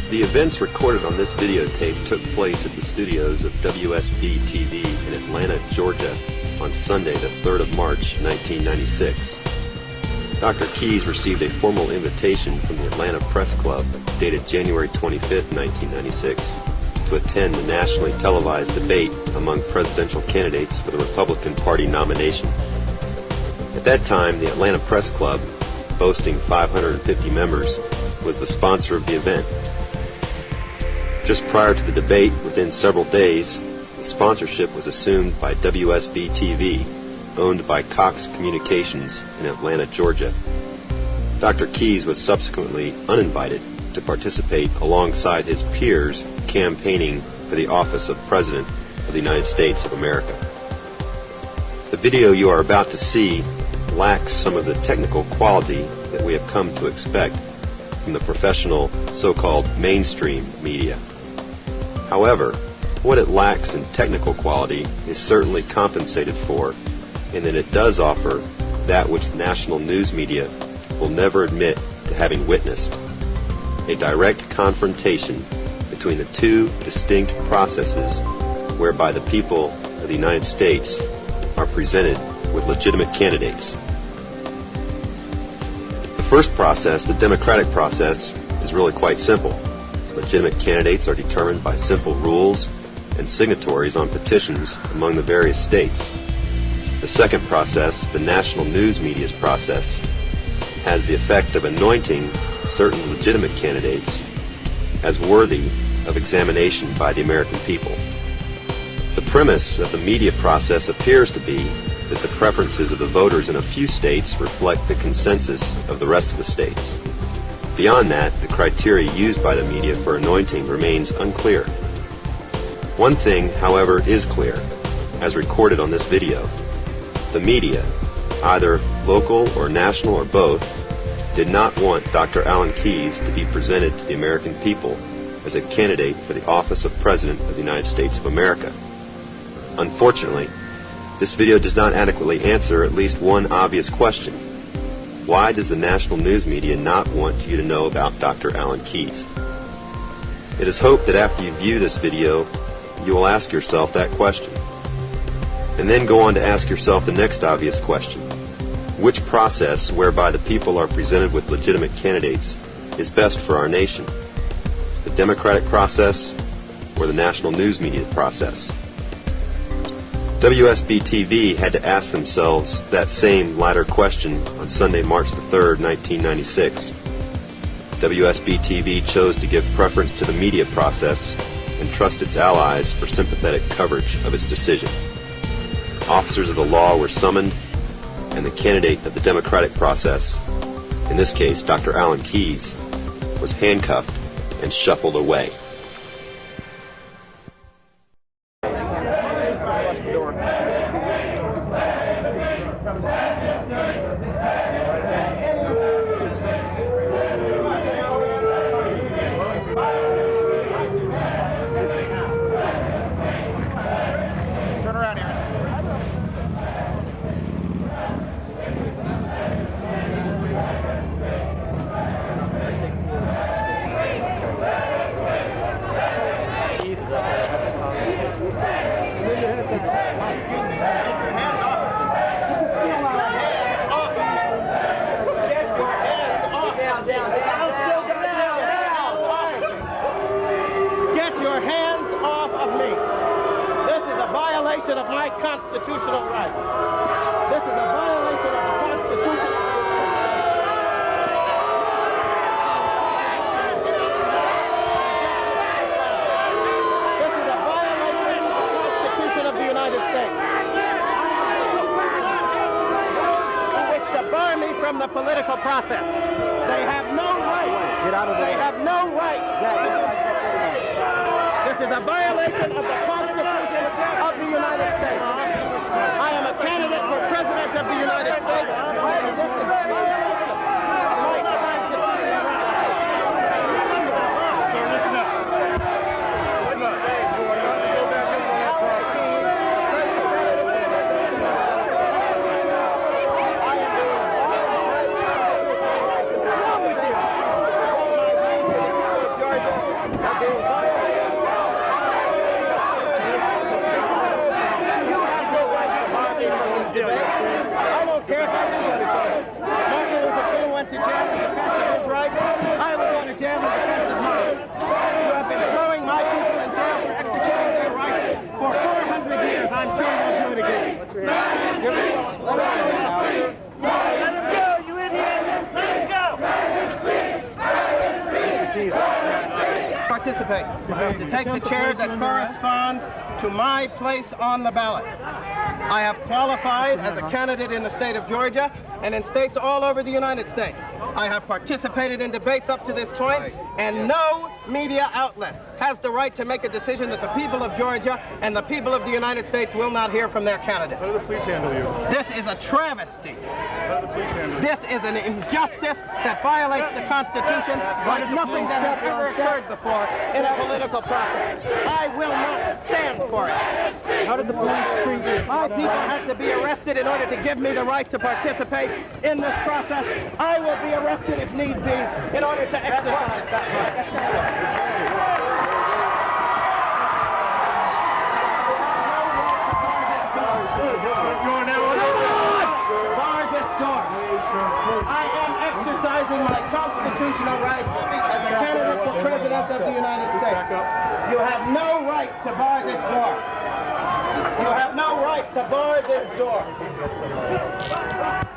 The events recorded on this videotape took place at the studios of WSB-TV in Atlanta, Georgia on Sunday, the 3rd of March, 1996. Dr. Keyes received a formal invitation from the Atlanta Press Club dated January 25, 1996 to attend the nationally televised debate among presidential candidates for the Republican Party nomination. At that time, the Atlanta Press Club, boasting 550 members, was the sponsor of the event. Just prior to the debate, within several days, the sponsorship was assumed by WSB-TV, owned by Cox Communications in Atlanta, Georgia. Dr. Keyes was subsequently uninvited to participate alongside his peers campaigning for the office of President of the United States of America. The video you are about to see lacks some of the technical quality that we have come to expect from the professional so-called mainstream media. However, what it lacks in technical quality is certainly compensated for in that it does offer that which the national news media will never admit to having witnessed: a direct confrontation between the two distinct processes whereby the people of the United States are presented with legitimate candidates. The first process, the democratic process, is really quite simple. Legitimate candidates are determined by simple rules and signatories on petitions among the various states. The second process, the national news media's process, has the effect of anointing certain legitimate candidates as worthy of examination by the American people. The premise of the media process appears to be that the preferences of the voters in a few states reflect the consensus of the rest of the states. Beyond that, the criteria used by the media for anointing remains unclear. One thing, however, is clear, as recorded on this video. The media, either local or national or both, did not want Dr. Alan Keyes to be presented to the American people as a candidate for the office of President of the United States of America. Unfortunately, this video does not adequately answer at least one obvious question. Why does the national news media not want you to know about Dr. Alan Keyes? It is hoped that after you view this video, you will ask yourself that question. And then go on to ask yourself the next obvious question. Which process whereby the people are presented with legitimate candidates is best for our nation? The democratic process or the national news media process? WSB-TV had to ask themselves that same latter question on Sunday, March the 3rd, 1996. WSB-TV chose to give preference to the media process and trust its allies for sympathetic coverage of its decision. Officers of the law were summoned, and the candidate of the democratic process, in this case Dr. Alan Keyes, was handcuffed and shuffled away. Turn around, Aaron. Get your hands off of me. This is a violation of my constitutional rights. This is a violation of the Constitution. This is a violation of the Constitution of the United States. Who wish to bar me from the political process. They have no right. Get out of there. They have no right. This is a violation of the Constitution of the United States. I am a candidate for President of the United States, and this is a violation of my constitutional rights. Sir, listen up. Listen up. You are not to go back in on that part. I am doing all of my constitutional rights. Georgia. care if I do go to jail. Martin Luther King went to jail in defense of his rights. I would go to jail in defense of mine. You have been throwing my people in jail for executing their rights for 400 years. I'm sure you'll do it again. Let him go, you idiot! Let him go! Participate. To take the chair that corresponds to my place on the ballot. I have qualified as a candidate in the state of Georgia and in states all over the United States. I have participated in debates up to this point, and no media outlet has the right to make a decision that the people of Georgia and the people of the United States will not hear from their candidates. How do the police handle you? This is a travesty. How do the police handle you? This is an injustice that violates the Constitution like nothing that has ever occurred before in a political process. I will not stand for it. How did the police treat you? My people have to be arrested in order to give me the right to participate in this process. I will be arrested if need be in order to exercise that right. Bar this door. I am exercising my constitutional right as a candidate for President of the United States. You have no right to bar this door. You have no right to bar this door.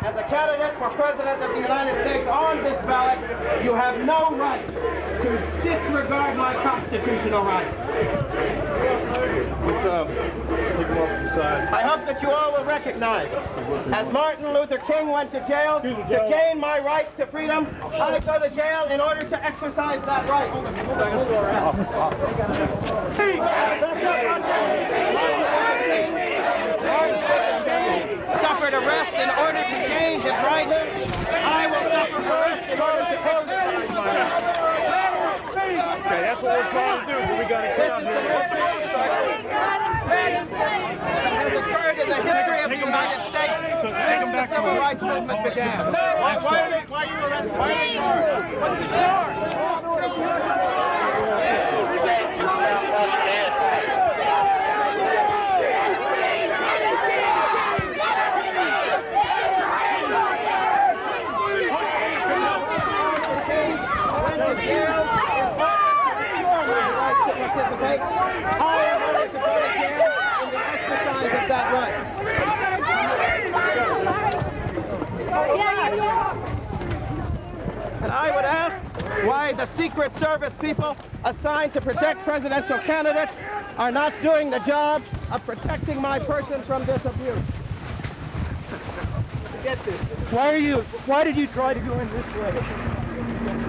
As a candidate for President of the United States on this ballot, you have no right to disregard my constitutional rights. What's up? Take him off to the side. I hope that you all will recognize, as Martin Luther King went to jail to gain my right to freedom, I go to jail in order to exercise that right. Suffered arrest in order to gain his right. I will suffer arrest in order to exercise my right. Okay, that's what we're trying to do, but we got to come here. That has occurred in the history of the United States since the Civil Rights Movement began. Why are you arrested? What's the charge? Participate. I am willing to go to jail in the exercise of that right. And I would ask why the Secret Service people assigned to protect presidential candidates are not doing the job of protecting my person from this abuse. Get this. Why did you try to go in this way?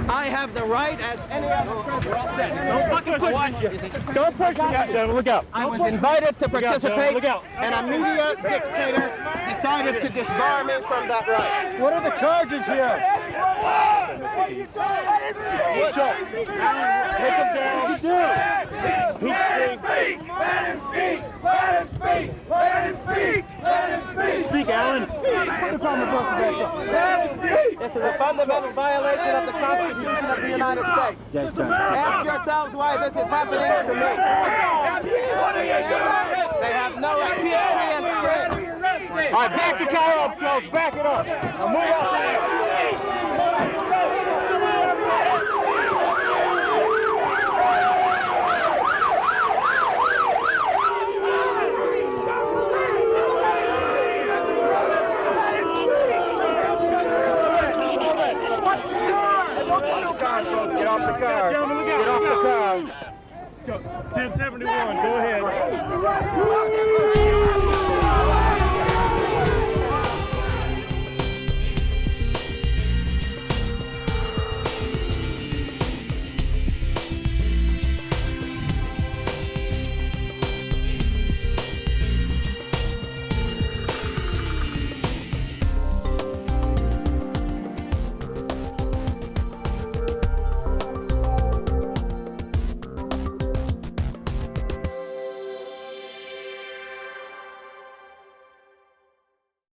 I have the right as any other president. Don't fucking push me. Don't push me. Gentlemen, look out. I was invited to participate, Look out. and a media dictator decided to disbar me from that right. What are the charges here? What's up? Take him down. What did you do? Let him speak! Let him speak! Let him speak! Let him speak! Let him speak! Speak, Alan. Put the problem back. This is a fundamental violation of the Constitution of the United States. Ask yourselves why this is happening to me. What are you doing? They have no right. Peachtree and Springs. All right, back the car up, Joe. Back it up. Now move off there. Get off the car. Get off the car. 1071, go ahead.